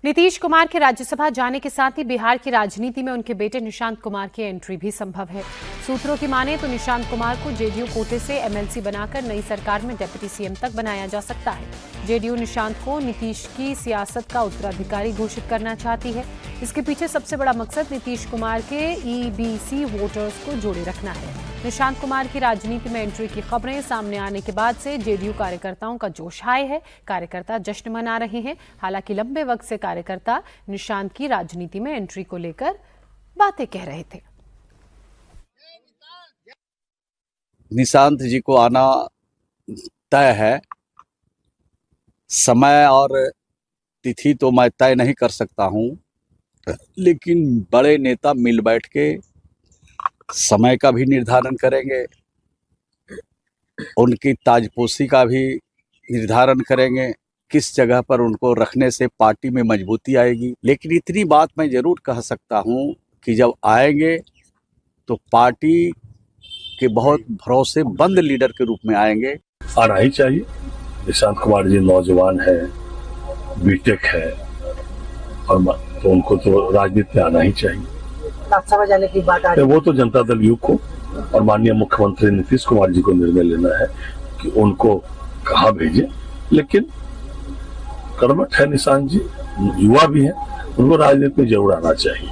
नीतीश कुमार के राज्यसभा जाने के साथ ही बिहार की राजनीति में उनके बेटे निशांत कुमार की एंट्री भी संभव है। सूत्रों की माने तो निशांत कुमार को जेडीयू कोटे से एमएलसी बनाकर नई सरकार में डिप्टी सीएम तक बनाया जा सकता है। जेडीयू निशांत को नीतीश की सियासत का उत्तराधिकारी घोषित करना चाहती है। इसके पीछे सबसे बड़ा मकसद नीतीश कुमार के ईबीसी वोटर्स को जोड़े रखना है। निशांत कुमार की राजनीति में एंट्री की खबरें सामने आने के बाद से जेडीयू कार्यकर्ताओं का जोश हाई है। कार्यकर्ता जश्न मना रहे हैं। हालांकि लंबे वक्त से कार्यकर्ता निशांत की राजनीति में एंट्री को लेकर बातें कह रहे थे। निशांत जी को आना तय है। समय और तिथि तो मैं तय नहीं कर सकता हूं, लेकिन बड़े नेता मिल बैठ के समय का भी निर्धारण करेंगे, उनकी ताजपोशी का भी निर्धारण करेंगे, किस जगह पर उनको रखने से पार्टी में मजबूती आएगी। लेकिन इतनी बात मैं जरूर कह सकता हूं कि जब आएंगे तो पार्टी के बहुत भरोसेमंद लीडर के रूप में आएंगे। आना ही चाहिए। निशांत कुमार जी नौजवान है, बीटेक है, और तो उनको तो राजनीति में आना ही चाहिए। लोकसभा जाने की बात आ रही है। वो तो जनता दल यू को और माननीय मुख्यमंत्री नीतीश कुमार जी को निर्णय लेना है कि उनको कहाँ भेजे। लेकिन कर्मठ है निशांत जी, युवा भी है, उनको राजनीति में जरूर आना चाहिए।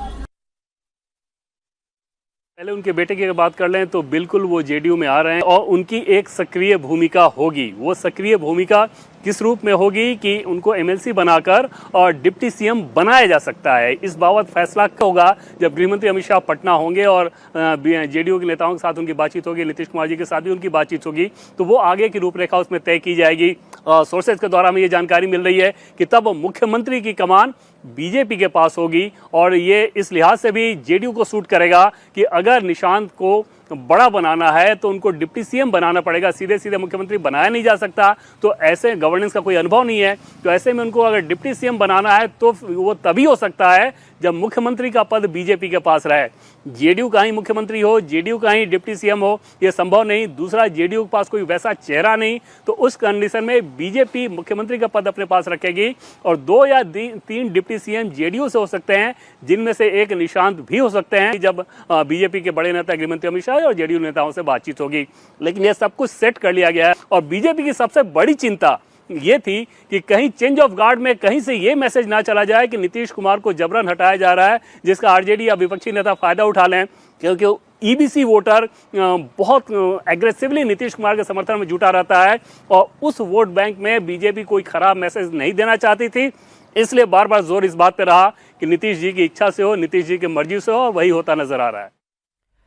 पहले उनके बेटे की अगर बात कर लें तो बिल्कुल वो जेडीयू में आ रहे हैं और उनकी एक सक्रिय भूमिका होगी। वो सक्रिय भूमिका किस रूप में होगी कि उनको एमएलसी बनाकर और डिप्टी सीएम बनाया जा सकता है। इस बाबत फैसला होगा जब गृहमंत्री अमित शाह पटना होंगे और जेडीयू के नेताओं के साथ उनकी बातचीत होगी, नीतीश कुमार जी के साथ भी उनकी बातचीत होगी, तो वो आगे की रूपरेखा उसमें तय की जाएगी। सोर्सेज के द्वारा हमें ये जानकारी मिल रही है कि तब मुख्यमंत्री की कमान बीजेपी के पास होगी और ये इस लिहाज से भी जेडीयू को सूट करेगा कि अगर निशांत को बड़ा बनाना है तो उनको डिप्टी सीएम बनाना पड़ेगा। सीधे सीधे मुख्यमंत्री बनाया नहीं जा सकता, तो ऐसे गवर्नेंस का कोई अनुभव नहीं है, तो ऐसे में उनको अगर डिप्टी सीएम बनाना है तो वो तभी हो सकता है जब मुख्यमंत्री का पद बीजेपी के पास रहे। जेडीयू का ही मुख्यमंत्री हो, जेडीयू का ही डिप्टी सीएम हो, ये संभव नहीं। दूसरा, जेडीयू के पास कोई वैसा चेहरा नहीं, तो उस कंडीशन में बीजेपी मुख्यमंत्री का पद अपने पास रखेगी और 2 या 3 डिप्टी सीएम जेडीयू से हो सकते हैं, जिनमें से एक निशांत भी हो सकते हैं जब बीजेपी के बड़े नेता गृहमंत्री अमित शाह और जेडीयू नेताओं से बातचीत होगी। लेकिन यह सब कुछ सेट कर लिया गया है और बीजेपी की सबसे बड़ी चिंता ये थी कि कहीं चेंज ऑफ गार्ड में कहीं से ये मैसेज ना चला जाए कि नीतीश कुमार को जबरन हटाया जा रहा है, जिसका आरजेडी या विपक्षी नेता फायदा उठा लें, क्योंकि ईबीसी वोटर बहुत एग्रेसिवली नीतीश कुमार के समर्थन में जुटा रहता है और उस वोट बैंक में बीजेपी कोई खराब मैसेज नहीं देना चाहती थी। इसलिए बार बार जोर इस बात पे रहा कि नीतीश जी की इच्छा से हो, नीतीश जी की मर्जी से हो, और वही होता नजर आ रहा है।